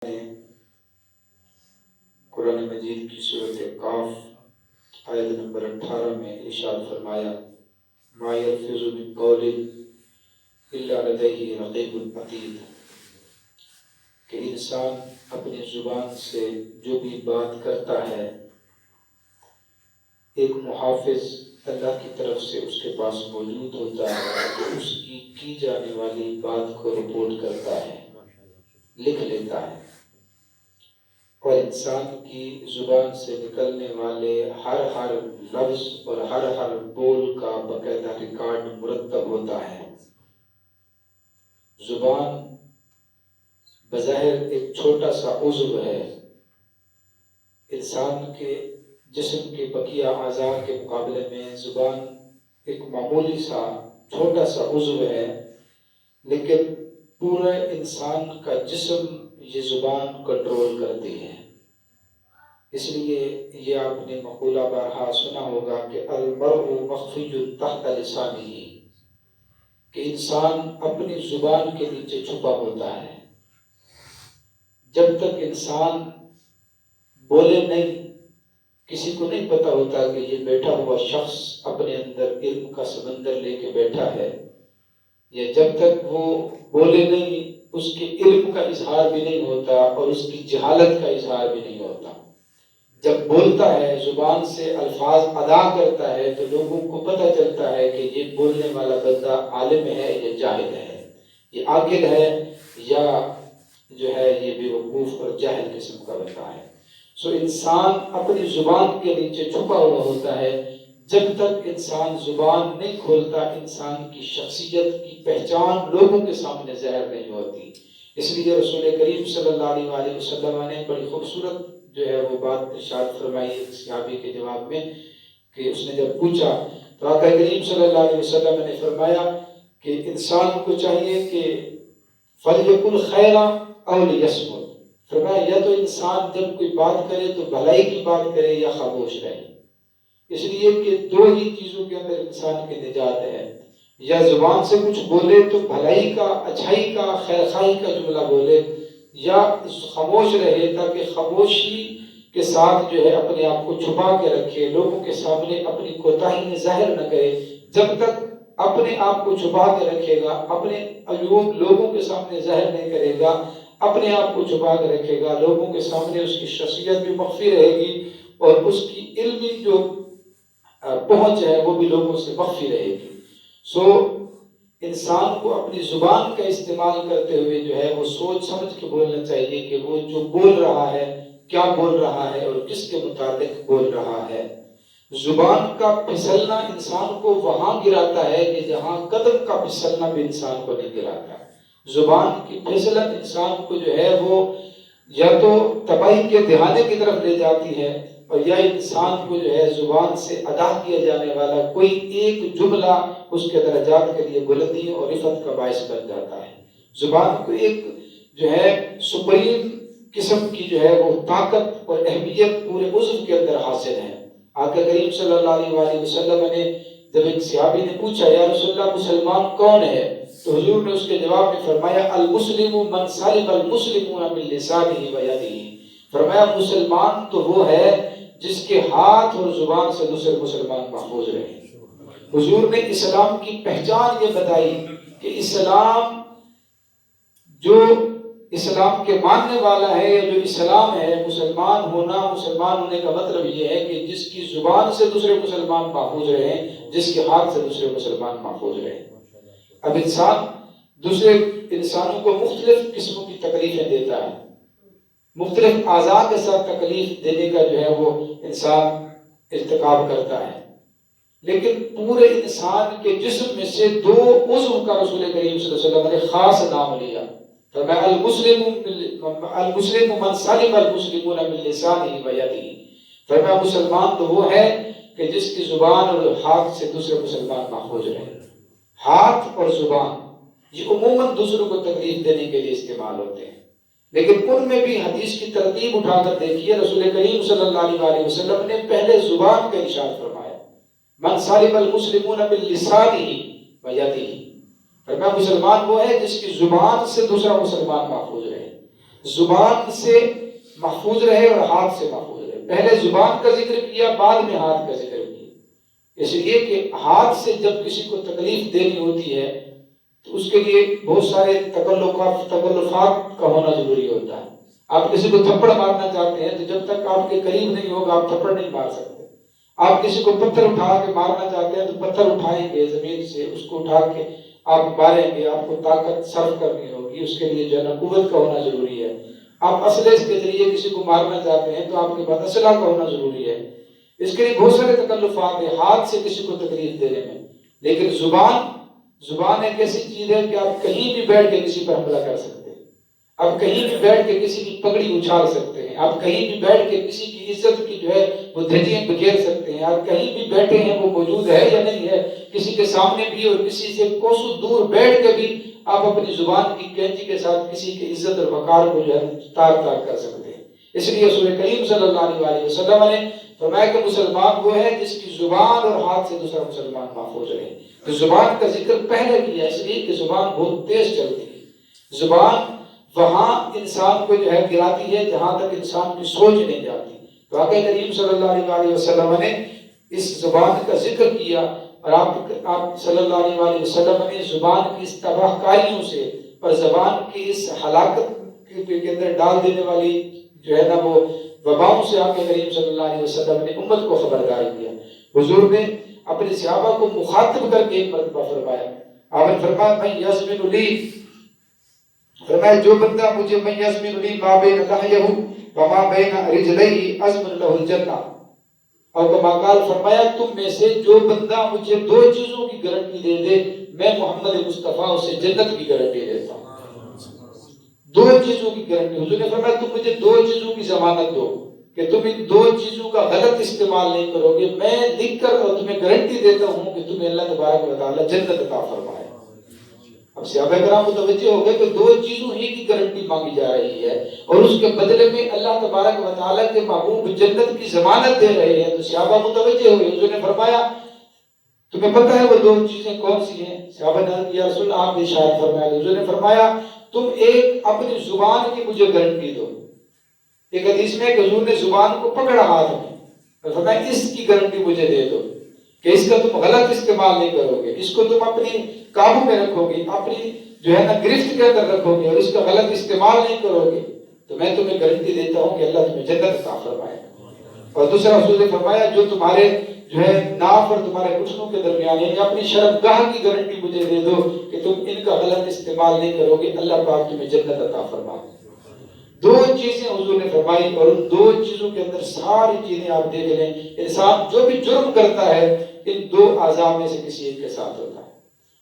نے قرآن مجید کی سورۃ قاف آیت نمبر 18 میں ارشاد فرمایا ما یلفظ من قول الا لدیہ رقیب عتید، کہ انسان اپنی زبان سے جو بھی بات کرتا ہے ایک محافظ اللہ کی طرف سے اس کے پاس موجود ہوتا ہے جو اس کی جانے والی بات کو رپورٹ کرتا ہے، لکھ لیتا ہے، اور انسان کی زبان سے نکلنے والے ہر لفظ اور ہر بول کا باقاعدہ ریکارڈ مرتب ہوتا ہے۔ زبان بظاہر ایک چھوٹا سا عضو ہے، انسان کے جسم کے بقیہ اعضاء کے مقابلے میں زبان ایک معمولی سا چھوٹا سا عضو ہے، لیکن پورے انسان کا جسم یہ زبان کنٹرول کرتی ہے۔ اس لیے یہ آپ نے مقولہ بارہا سنا ہوگا کہ المرء مخفی تحت لسانہ، کہ انسان اپنی زبان کے نیچے چھپا ہوتا ہے۔ جب تک انسان بولے نہیں، کسی کو نہیں پتا ہوتا کہ یہ بیٹھا ہوا شخص اپنے اندر علم کا سمندر لے کے بیٹھا ہے، یا جب تک وہ بولے نہیں اس کے علم کا اظہار بھی نہیں ہوتا اور اس کی جہالت کا اظہار بھی نہیں ہوتا۔ جب بولتا ہے، زبان سے الفاظ ادا کرتا ہے، تو لوگوں کو پتہ چلتا ہے کہ یہ بولنے والا بندہ عالم ہے یا جاہل ہے، یہ عاقل ہے یا جو ہے یہ بے وقوف اور جاہل قسم کا بندہ ہے۔ سو انسان اپنی زبان کے نیچے چھپا ہوا ہوتا ہے۔ جب تک انسان زبان نہیں کھولتا، انسان کی شخصیت کی پہچان لوگوں کے سامنے ظاہر نہیں ہوتی۔ اس لیے رسول کریم صلی اللہ علیہ وسلم نے بڑی خوبصورت جو ہے وہ بات ارشاد فرمائی ایک صحابی کے جواب میں، کہ اس نے جب پوچھا تو آقا کریم صلی اللہ علیہ وسلم نے فرمایا کہ انسان کو چاہیے کہ فَلْيَقُلْ خَيْرًا أَوْ لِيَصْمُتْ، فرمایا یا تو انسان جب کوئی بات کرے تو بھلائی کی بات کرے یا خاموش رہے۔ اس لیے کہ دو ہی چیزوں کے اندر انسان کی نجات ہے، یا زبان سے کچھ بولے تو بھلائی کا، اچھائی کا، خیر خواہی کا جملہ بولے، یا خاموش رہے تاکہ خاموشی کے ساتھ جو ہے اپنے آپ کو چھپا کے رکھے، لوگوں کے سامنے اپنی کوتاہی ظاہر نہ کرے۔ جب تک اپنے آپ کو چھپا کے رکھے گا، اپنے عیوب لوگوں کے سامنے ظاہر نہیں کرے گا، اپنے آپ کو چھپا کے رکھے گا، لوگوں کے سامنے اس کی شخصیت بھی مخفی رہے گی اور اس کی علمی جو پہنچ ہے وہ بھی لوگوں سے مخفی رہے گی۔ سو انسان کو اپنی زبان کا استعمال کرتے ہوئے جو ہے وہ سوچ سمجھ کے بولنا چاہیے کہ وہ جو بول رہا ہے کیا بول رہا ہے اور کس کے متعلق بول رہا ہے۔ زبان کا پھسلنا انسان کو وہاں گراتا ہے کہ جہاں قدم کا پھسلنا بھی انسان کو نہیں گراتا۔ زبان کی پھسلن انسان کو جو ہے وہ یا تو تباہی کے دہانے کی طرف لے جاتی ہے، اور یا انسان کو جو ہے زبان سے ادا کیا جانے والا کوئی ایک جملہ اس کے درجات کے لیے بلندی اور رفعت کا باعث بن جاتا ہے۔ زبان کو ایک جو ہے سپریم قسم کی جو ہے وہ طاقت اور اہمیت پورے عضو کے اندر حاصل ہے۔ آقا کریم صلی اللہ علیہ وسلم نے جب ایک صحابی نے پوچھا یا رسول اللہ مسلمان کون ہے، تو حضور نے اس کے جواب میں فرمایا المسلم من سلم المسلمون من لسانہ و یدہ، فرمایا مسلمان تو وہ ہے جس کے ہاتھ اور زبان سے دوسرے مسلمان محفوظ رہے۔ حضور نے اسلام کی پہچان یہ بتائی کہ اسلام جو اسلام کے ماننے والا ہے یا جو اسلام ہے، مسلمان ہونے کا مطلب یہ ہے کہ جس کی زبان سے دوسرے مسلمان محفوظ رہیں، جس کے ہاتھ سے دوسرے مسلمان محفوظ رہیں۔ اب انسان دوسرے انسانوں کو مختلف قسموں کی تکلیفیں دیتا ہے، مختلف اعضاء کے ساتھ تکلیف دینے کا جو ہے وہ انسان ارتکاب کرتا ہے، لیکن پورے انسان کے جسم میں سے دو عضو کا رسول کریم صلی اللہ علیہ وسلم نے خاص نام لیا، فرمایا المسلم من سلم المسلمون من لسانہ و یدہ، فرمایا مسلمان تو وہ ہے کہ جس کی زبان اور ہاتھ سے دوسرے مسلمان محفوظ رہے۔ ہاتھ اور زبان یہ عموماً دوسروں کو تکلیف دینے کے لیے استعمال ہوتے ہیں، لیکن ان میں بھی حدیث کی ترتیب اٹھا کر دیکھیے، رسول کریم صلی اللہ علیہ وسلم نے پہلے زبان کا ارشاد فرمایا من سلم المسلمون من لسانہ و یدہ، فرمایا مسلمان وہ ہے جس کی زبان سے دوسرا مسلمان محفوظ رہے۔ زبان سے محفوظ رہے اور ہاتھ سے محفوظ رہے. پہلے زبان کا ذکر کیا، بعد میں ہاتھ کا ذکر کیا، اس لیے کہ ہاتھ سے جب کسی کو تکلیف دینی ہوتی ہے تو اس کے لیے بہت سارے تکلفات کا ہونا ضروری ہوتا ہے. آپ کسی کو تھپڑ مارنا چاہتے ہیں تو جب تک آپ کے قریب نہیں ہوگا آپ تھپڑ نہیں مار سکتے. آپ کسی کو پتھر اٹھا کے مارنا چاہتے ہیں تو پتھر اٹھائیں گے زمین سے، اس کو اٹھا کے آپ ماریں گے، آپ کو طاقت صرف کرنی ہوگی، اس کے لیے جو ہے نا قوت کا ہونا ضروری ہے. آپ اسلحے کے ذریعے کسی کو مارنا چاہتے ہیں تو آپ کے پاس اسلحہ کا ہونا ضروری ہے. اس کے لیے بہت سارے تکلفات ہیں ہاتھ سے کسی کو تکلیف دینے میں. لیکن زبان ایک ایسی چیز ہے کہ آپ کہیں بھی بیٹھ کے کسی پر حملہ کر سکتے ہیں، آپ کہیں بھی بیٹھ کے کسی کی پگڑی اچھال سکتے ہیں، آپ کہیں بھی بیٹھ کے کسی کی عزت کی جو ہے وہ دھجیاں بکھیر سکتے ہیں. آپ کہیں بھی بیٹھے ہیں وہ موجود ہے یا نہیں ہے، کسی کے سامنے بھی اور کسی سے کوسوں دور بیٹھ کے بھی آپ اپنی زبان کی کینچی کے ساتھ کسی کی عزت اور وقار کو جو ہے تار کر سکتے ہیں. اس لیے رسول کریم صلی اللہ علیہ وسلم نے فرمایا کہ مسلمان وہ ہے جس کی زبان اور ہاتھ سے دوسرا مسلمان محفوظ رہے. تو زبان کا ذکر پہلے کیا اس لیے کہ زبان بہت تیز چلتی ہے. زبان وہاں انسان کو جو ہے گراتی ہے جہاں تک انسان کی سوچ نہیں جاتی. تو آقا کریم صلی اللہ علیہ وسلم نے اس زبان کا ذکر کیا اور آپ صلی اللہ علیہ وسلم نے زبان کی اس تباہ کاریوں سے اور زبان کی اس ہلاکت کے اندر ڈال دینے والی جو ہے نا وہ وباؤں سے آقا کریم صلی اللہ علیہ وسلم نے امت کو خبردار کیا. حضور نے اپنے صحابہ کو مخاطب کر کے ایک مرتبہ فرمایا، آپ نے فرمایا میں یزمن لی، فرمایا جو بندہ مجھے میں یزمن لی ما بین لحیہ وما بین رجلیہ ازمن لہ الجنہ، اور کما قال فرمایا تم میں سے جو بندہ مجھے دو چیزوں کی گارنٹی دے دے میں محمد مصطفیٰ اسے جنت کی گارنٹی دیتا ہوں. دو چیزوں کی گارنٹی. حضور نے فرمایا تم مجھے دو چیزوں کی ضمانت دو کہ تم ان دو چیزوں کا غلط استعمال نہیں کرو گے، میں لکھ کر اور تمہیں گارنٹی دیتا ہوں کہ تمہیں اللہ تبارک و تعالی جنت عطا فرمائے. اب صحابہ کرام متوجہ ہو گئے کہ دو چیزوں ہی کی گارنٹی مانگی جا رہی ہے اور اس کے بدلے میں اللہ تبارک و تعالی کے محبوب جنت کی ضمانت دے رہے ہیں. تو صحابہ متوجہ ہوئے. حضور نے فرمایا تمہیں پتہ ہے وہ دو چیزیں کون سی ہیں؟ صحابہ نے یا رسول اللہ آپ ارشاد فرمایا. حضور نے فرمایا تم ایک اپنی زبان کی مجھے گارنٹی دو. ایک حدیث میں کہ حضور نے زبان کو پکڑا ہاتھ میں اور فرمایا اس کی گارنٹی مجھے دے دو کہ اس کا تم غلط استعمال نہیں کرو گے، اس کو تم اپنی قابو میں رکھو گے، اپنی جو ہے نا گرفت کے اندر رکھو گے اور اس کا غلط استعمال نہیں کرو گے تو میں تمہیں گارنٹی دیتا ہوں کہ اللہ تمہیں جنت عطا فرمائے. اور دوسرا حضور نے فرمایا جو تمہارے جو ہے ناف اور تمہارے گھٹنوں کے درمیان یعنی اپنی شرمگاہ کی گارنٹی مجھے دے دو کہ تم ان کا غلط استعمال نہیں کرو گے، اللہ پاک تمہیں جنت عطا فرمائے. دو چیزیں حضور نے فرمائی اور ان دو چیزوں کے اندر ساری چیزیں آپ دیکھ لیں. انسان جو بھی جرم کرتا ہے ان دو اعضاء میں سے کسی ایک کے ساتھ ہوتا ہے.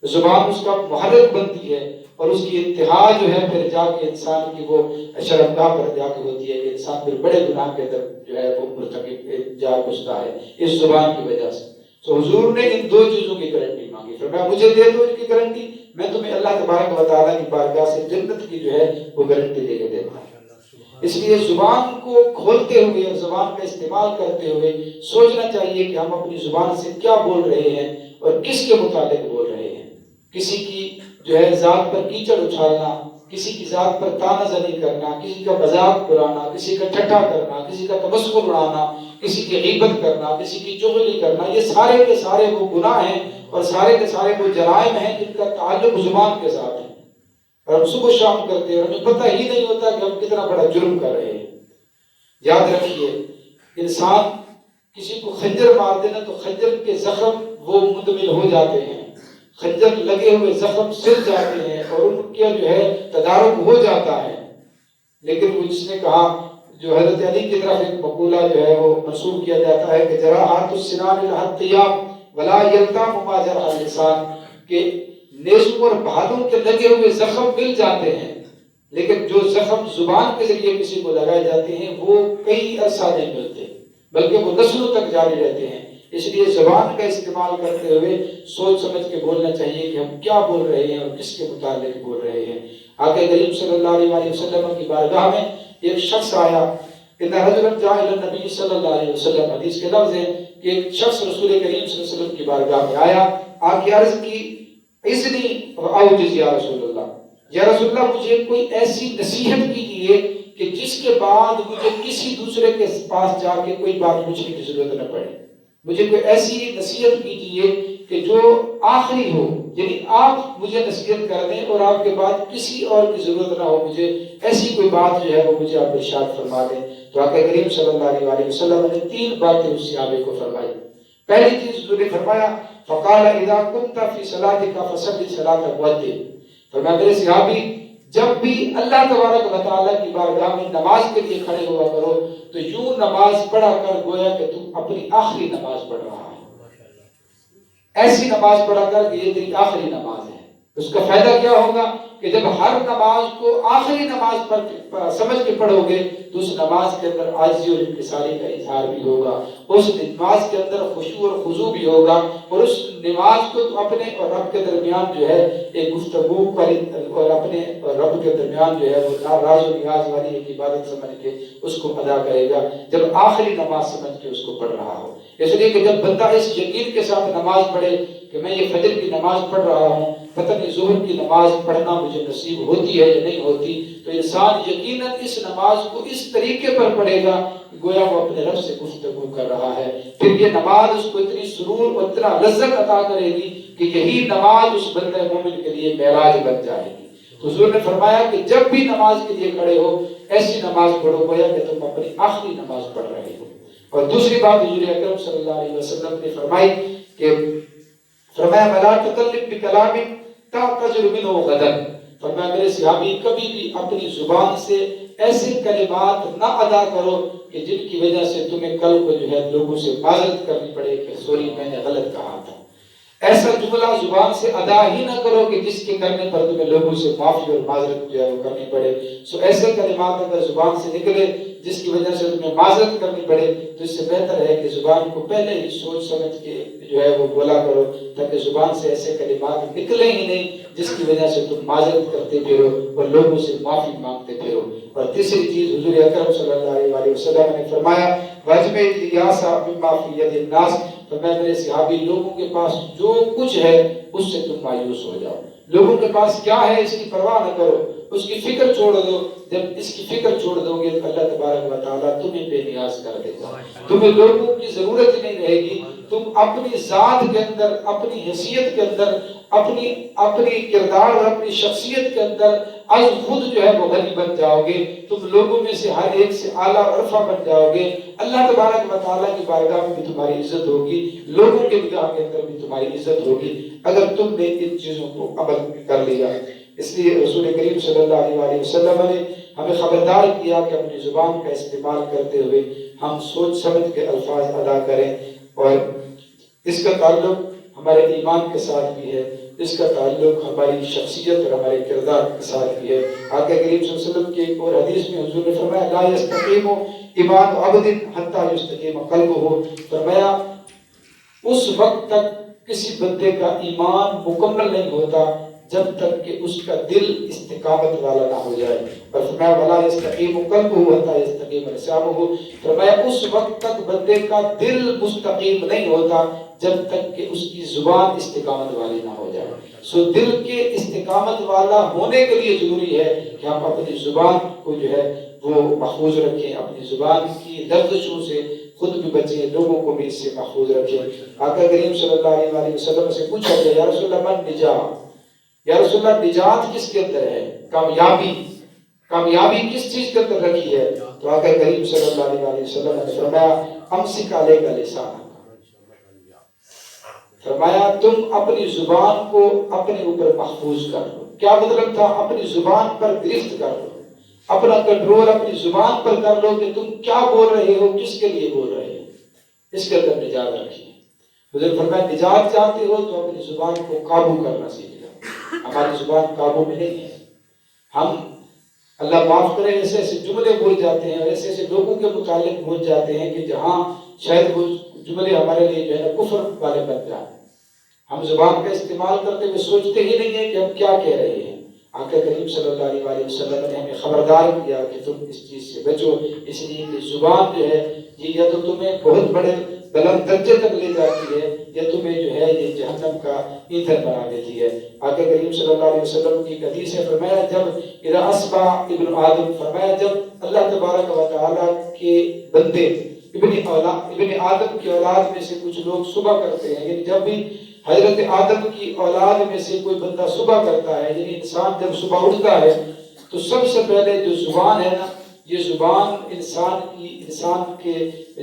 زبان اس کا محرک بنتی ہے اور اس کی انتہا جو ہے پھر جا کے انسان کی وہ شرمگاہ پر جا کے ہوتی ہے کہ انسان پھر بڑے گناہ کے اندر جو ہے وہ مرتکب جا گھستا ہے اس زبان کی وجہ سے. تو حضور نے ان دو چیزوں کی گارنٹی مانگی. فرمایا مجھے دے دو ان کی گارنٹی، میں تمہیں اللہ تبارک و تعالیٰ کی بارگاہ سے جنت کی جو ہے وہ گارنٹی دے کے دیتا ہوں. اس لیے زبان کو کھولتے ہوئے اور زبان کا استعمال کرتے ہوئے سوچنا چاہیے کہ ہم اپنی زبان سے کیا بول رہے ہیں اور کس کے متعلق بول رہے ہیں. کسی کی جو ہے ذات پر کیچڑ اچھالنا، کسی کی ذات پر تانا زنی کرنا، کسی کا مذاق اڑانا، کسی کا ٹھٹھا کرنا، کسی کا تمسخر اڑانا، کسی کی غیبت کرنا، کسی کی چغلی کرنا، یہ سارے کے سارے وہ گناہ ہیں اور سارے کے سارے وہ جرائم ہیں جن کا تعلق زبان کے ساتھ ہے اور ہم صبح شام کرتے ہیں اور ہمیں پتہ ہی نہیں ہوتا کہ ہم کتنا بڑا جرم کر رہے ہیں. یاد رکھیے انسان کسی کو خنجر مار دینا تو خنجر کے زخم وہ مندمل ہو جاتے ہیں، خنجر لگے ہوئے زخم سل جاتے ہیں اور ان کا جو ہے تدارک ہو جاتا ہے. لیکن وہ جس نے کہا جو حضرت علی کی طرف ایک مقولہ جو ہے وہ منسوب کیا جاتا ہے کہ جراحات السنان الحتیام ولا یلتام ما جرح اللسان، کہ نیزوں اور بھالوں کے لگے ہوئے زخم مل جاتے ہیں لیکن جو زخم زبان کے ذریعے کسی کو لگائے جاتے ہیں وہ کئی عرصہ نہیں ملتے بلکہ وہ نسلوں تک جاری رہتے ہیں. اس لیے زبان کا استعمال کرتے ہوئے سوچ سمجھ کے بولنا چاہیے کہ ہم کیا بول رہے ہیں اور کس کے متعلق بول رہے ہیں. آقا کریم صلی اللہ علیہ وسلم کی بارگاہ میں ایک شخص آیا، ان رجلا جاء الى النبی صلی اللہ علیہ وسلم، حدیث کے لفظ ہیں کہ ایک شخص رسول کریم صلی اللہ علیہ وسلم کی بارگاہ میں آیا، آ کے عرض کی اذنی اوجز یا رسول اللہ، یا رسول اللہ مجھے کوئی ایسی نصیحت کیجیے کہ جس کے بعد مجھے کسی دوسرے کے پاس جا کے کوئی بات پوچھنے کی ضرورت نہ پڑے. مجھے کوئی ایسی نصیحت کیجیے کہ جو آخری ہو، یعنی آپ مجھے نصیحت کر دیں اور آپ کے بعد کسی اور کی ضرورت نہ ہو، مجھے ایسی کوئی بات جو ہے وہ مجھے آپ ارشاد فرما دیں. تو آقا کریم صلی اللہ علیہ وسلم نے 3 باتیں اس صحابی کو فرمائی. پہلی چیز حضور نے فرمایا فقال اذا كنت في صلاتك فصل صلاة مؤذن. فرمایا میرے صحابی جب بھی اللہ تبارک و تعالیٰ کی بارگاہ میں نماز کے لیے کھڑے ہوا کرو تو یوں نماز پڑھا کر گویا کہ تم اپنی آخری نماز پڑھ رہا ہے. ایسی نماز پڑھا کر کہ یہ تیری آخری نماز ہے. اس کا فائدہ کیا ہوگا کہ جب ہر نماز کو آخری نماز پر سمجھ کے پڑھو گے تو اس نماز کے اندر عاجزی اور انکساری کا اظہار بھی ہوگا، اس نماز کے اندر خشوع اور خضوع بھی ہوگا، اور اس نماز کو اپنے اور رب کے درمیان جو ہے ایک گفتگو اور اپنے اور رب کے درمیان جو ہے وہ راز و نیاز والی ایک عبادت سمجھ کے اس کو ادا کرے گا جب آخری نماز سمجھ کے اس کو پڑھ رہا ہو. اس لیے کہ جب بندہ اس یقین کے ساتھ نماز پڑھے کہ میں یہ فجر کی نماز پڑھ رہا ہوں، پتہ نہیں ظہر کی نماز پڑھنا مجھے نصیب ہوتی ہے یا نہیں ہوتی، تو انسان یقیناً اس نماز کو اس طریقے پر پڑھے گا گویا وہ اپنے رب سے گفتگو کر رہا ہے. پھر یہ نماز اس کو اتنی سرور اور اتنا لذت عطا کرے گی کہ یہی نماز اس بندہ مومن کے لیے معراج بن جائے گی. تو حضور نے فرمایا کہ جب بھی نماز کے لیے کھڑے ہو ایسی نماز پڑھو گویا کہ تم اپنی آخری نماز پڑھ رہے ہو. اور دوسری بات حضور اکرم صلی اللہ علیہ وسلم نے فرمائی کہ فرمایا وَلَا تُكَلِّمْ بِكَلَامٍ تَعْتَذِرُ مِنْهُ غَدًا. فرمایا میرے صحابی کبھی بھی اپنی زبان سے ایسے کلمات نہ ادا کرو کہ جن کی وجہ سے تمہیں کل کو جو ہے لوگوں سے معذرت کرنی پڑے کہ سوری میں نے غلط کہا تھا. ایسا جملہ زبان سے ادا ہی نہ کرو کہ جس کے کرنے پر تمہیں لوگوں سے معافی اور معذرت جو ہے وہ کرنی پڑے. سو ایسے کلمات اگر زبان سے نکلے جس کی وجہ سے تمہیں معذرت کرنی پڑے تو اس سے بہتر ہے کہ زبان کو پہلے ہی سوچ سمجھ کے جو ہے وہ بولا کرو تاکہ زبان سے ایسے کلمات نکلے ہی نہیں جس کی وجہ سے تم معذرت کرتے پھرو اور لوگوں سے معافی مانگتے پھرو. اور تیسری چیز حضور اکرم صلی اللہ علیہ وسلم نے فرمایا واجب الیاس مما فی ید الناس. فرمایا میرے صحابی لوگوں کے پاس جو کچھ ہے اس سے تم مایوس ہو جاؤ. لوگوں کے پاس کیا ہے اس کی پرواہ نہ کرو، اس کی فکر چھوڑ دو. جب اس کی فکر چھوڑ دو گے تو اللہ تبارک و تعالیٰ تمہیں بے نیاز کر دے گا. تمہیں لوگوں کی ضرورت ہی نہیں رہے گی. تم اپنی ذات کے اندر، اپنی حیثیت کے اندر، اپنی کردار اور اپنی شخصیت کے اندر از خود جو ہے وہ غنی بن جاؤ گے. تم لوگوں میں سے ہر ایک سے اعلیٰ عرفہ بن جاؤ گے. اللہ تبارک و تعالیٰ کی بارگاہ میں بھی تمہاری عزت ہوگی، لوگوں کے نگاہ کے اندر بھی تمہاری عزت ہوگی اگر تم نے ان چیزوں کو عمل کر لیا. اس لیے رسول کریم صلی اللہ علیہ وسلم نے ہمیں خبردار کیا کہ اپنی زبان کا استعمال کرتے ہوئے ہم سوچ سمجھ کے الفاظ ادا کریں. اور اس کا تعلق ہمارے ایمان کے ساتھ بھی ہے، اس کا تعلق ہماری شخصیت اور ہمارے کردار کے ساتھ بھی ہے. آقا کریم صلی اللہ علیہ وسلم کی ایک اور حدیث میں حضور نے فرمایا لا یستقیم ایمان عبد حتی یستقیم قلبہ. فرمایا اس وقت تک کسی بندے کا ایمان مکمل نہیں ہوتا جب تک کہ اس کا دل استقامت والا نہ ہو جائے. اور فرمایا ولا یستقیم قلبہ حتی یستقیم لسانہ. فرمایا اس وقت تک بندے کا دل مستقیم نہیں ہوتا جب تک کہ اس کی زبان استقامت والی نہ ہو جائے. سو دل کے استقامت والا ہونے کے لیے ضروری ہے کہ ہم اپنی زبان کو جو ہے وہ محفوظ رکھیں، اپنی زبان کی لغزشوں سے خود بھی بچیں، لوگوں کو بھی اس سے محفوظ رکھیں. آقا کریم صلی اللہ علیہ وسلم سے پوچھا گیا یا رسول اللہ من نجات، یا رسول اللہ نجات کس کے اندر ہے، کامیابی کس چیز کے اندر رکھی ہے؟ تو آقا کریم صلی اللہ علیہ وسلم نے فرمایا امسک علیک لسانک. فرمایا تم اپنی زبان کو اپنے اوپر محفوظ کر لو. کیا مطلب تھا؟ اپنی زبان پر گرفت کر لو، اپنا کنٹرول اپنی زبان پر کر لو کہ تم کیا بول رہے ہو، کس کے لیے بول رہے ہو، اس کے اندر نجات رکھیے. حضور فرمایا نجات چاہتے ہو تو اپنی زبان کو قابو کرنا سیکھ جاؤ. ہماری زبان قابو میں نہیں ہے. ہم اللہ معاف کرے ایسے ایسے جملے بول جاتے ہیں اور ایسے ایسے لوگوں کے متعلق بول جاتے ہیں کہ جہاں شاید وہ جملے ہمارے لیے جو ہے کفر والے بن جائیں. ہم زبان کا استعمال کرتے ہوئے سوچتے ہی نہیں ہیں کہ ہم کیا کہہ رہے ہیں. آقا کریم صلی اللہ علیہ وسلم نے ہمیں خبردار کیا کہ تم اس چیز سے بچو، اس لیے کہ زبان جو ہے یہ یا تو تمہیں بہت بڑے بلند درجے تک لے جاتی ہے یا تمہیں جو ہے یہ جہنم کا ایندھن بنا دیتی ہے۔ آقا کریم صلی اللہ علیہ وسلم کی حدیث ہے، فرمایا جب اذا اصبح ابن آدم، فرمایا جب اللہ تبارک و تعالیٰ کے بندے ابن آدم کی اولاد میں سے کچھ لوگ صبح کرتے ہیں، یعنی جب بھی حضرت آدم کی اولاد میں سے کوئی بندہ صبح کرتا ہے، یعنی انسان جب صبح اٹھتا ہے تو سب سے پہلے جو زبان ہے نا، یہ زبان انسان کے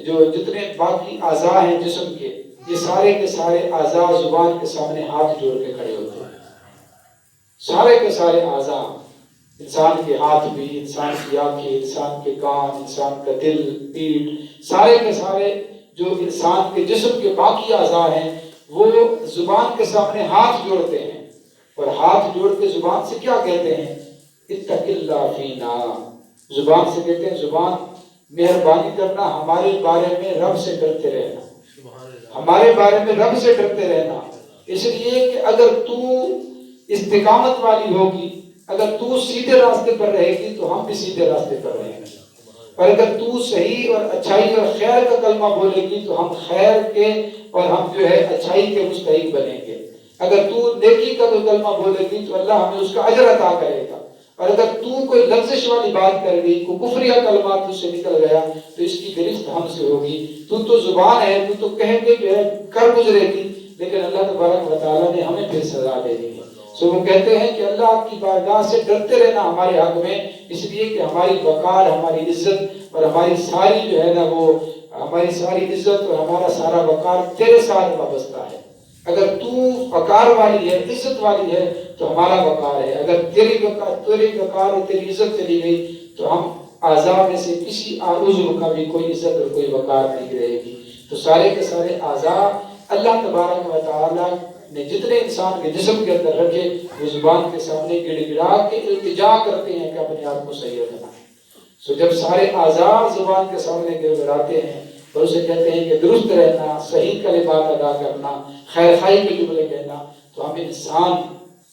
جو جتنے باقی اعضاء ہیں جسم کے، یہ سارے کے سارے اعضاء زبان کے سامنے ہاتھ جوڑ کے کھڑے ہوتے ہیں۔ سارے کے سارے اعضاء، انسان کے ہاتھ بھی، انسان کی آنکھیں، انسان کے کان، انسان کا دل، پیٹھ، سارے کے سارے جو انسان کے جسم کے باقی اعضاء ہیں وہ زبان کے سامنے ہاتھ جوڑتے ہیں، اور ہاتھ جوڑ کے زبان سے کیا کہتے ہیں؟ اتق اللہ فینا، زبان سے کہتے ہیں زبان مہربانی کرنا، ہمارے بارے میں رب سے ڈرتے رہنا، ہمارے بارے میں رب سے ڈرتے رہنا، اس لیے کہ اگر تو استقامت والی ہوگی، اگر تو سیدھے راستے پر رہے گی تو ہم بھی سیدھے راستے پر رہیں گے، اور اگر تو صحیح اور اچھائی اور خیر کا کلمہ بولے گی تو ہم خیر کے اور ہم جو ہے اچھائی کے مستحق بنیں گے، اگر تو نیکی کا کوئی کلمہ بولے گی تو اللہ ہمیں اس کا اجر عطا کرے گا، اور اگر تو کوئی لفزش والی بات کر گئی، کوئی کفریہ کلمہ تجھ سے نکل گیا تو اس کی گرفت ہم سے ہوگی۔ تو زبان ہے، تو کہیں گے جو ہے کر گزرے گی، لیکن اللہ تبارک و تعالیٰ نے ہمیں پھر سزا دے دی ہے۔ سو وہ کہتے ہیں کہ اللہ کی بارگاہ سے ڈرتے رہنا ہمارے حق میں، اس لیے کہ ہماری وقار، ہماری عزت اور ہماری ساری جو ہے نا وہ ہماری ساری عزت اور ہمارا سارا وقار تیرے ساتھ وابستہ ہے۔ اگر تو وقار والی ہے، عزت والی ہے تو ہمارا وقار ہے، اگر تیری وقار اور تیری عزت چلی گئی تو ہم اعضاء میں سے کسی عضو کا بھی کوئی عزت اور کوئی وقار نہیں رہے گی۔ تو سارے کے سارے اعضاء اللہ تبارک و تعالیٰ نے جتنے انسان کے جسم کے اندر رکھے وہ زبان کے سامنے گڑ گڑا کے التجا کرتے ہیں کہ اپنے آپ کو صحیح رکھنا۔ سو جب سارے اعضاء زبان کے سامنے گڑ گڑاتے ہیں اور اسے کہتے ہیں کہ درست رہنا، صحیح کلمات ادا کرنا، خیر خائی کے جملے کہنا، تو ہم انسان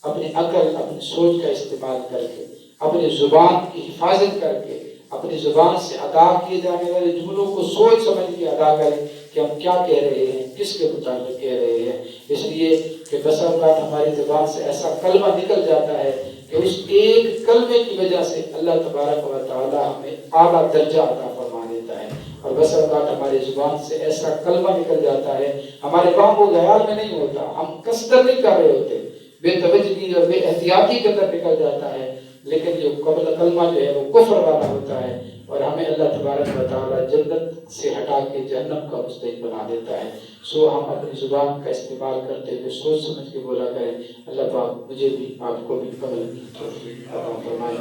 اپنی عقل، اپنی سوچ کا استعمال کر کے، اپنی زبان کی حفاظت کر کے، اپنی زبان سے ادا کیے جانے والے جملوں کو سوچ سمجھ کے ادا کریں کہ ہم کیا کہہ رہے ہیں، کس کے مطابق کہہ رہے ہیں، اس لیے کہ بسا اوقات ہماری زبان سے ایسا کلمہ نکل جاتا ہے کہ اس ایک کلمے کی وجہ سے اللہ تبارک و تعالی ہمیں اعلیٰ درجہ عطا فرما دیتا ہے، اور بسا اوقات ہماری زبان سے ایسا کلمہ نکل جاتا ہے ہمارے وہم و خیال میں نہیں ہوتا، ہم قصدن نہیں کر رہے ہوتے، بے توجہی اور بے احتیاطی کے اندر نکل جاتا ہے، لیکن جو کلمہ جو ہے وہ کفر والا ہوتا ہے اور ہمیں اللہ تبارک و تعالی جنت سے ہٹا کے جہنم کا مستحق بنا دیتا ہے۔ سو ہم اپنی زبان کا استعمال کرتے ہوئے سوچ سمجھ کے بولا کریں۔ اللہ پاک مجھے بھی آپ کو بھی عمل کی توفیق عطا فرمائے۔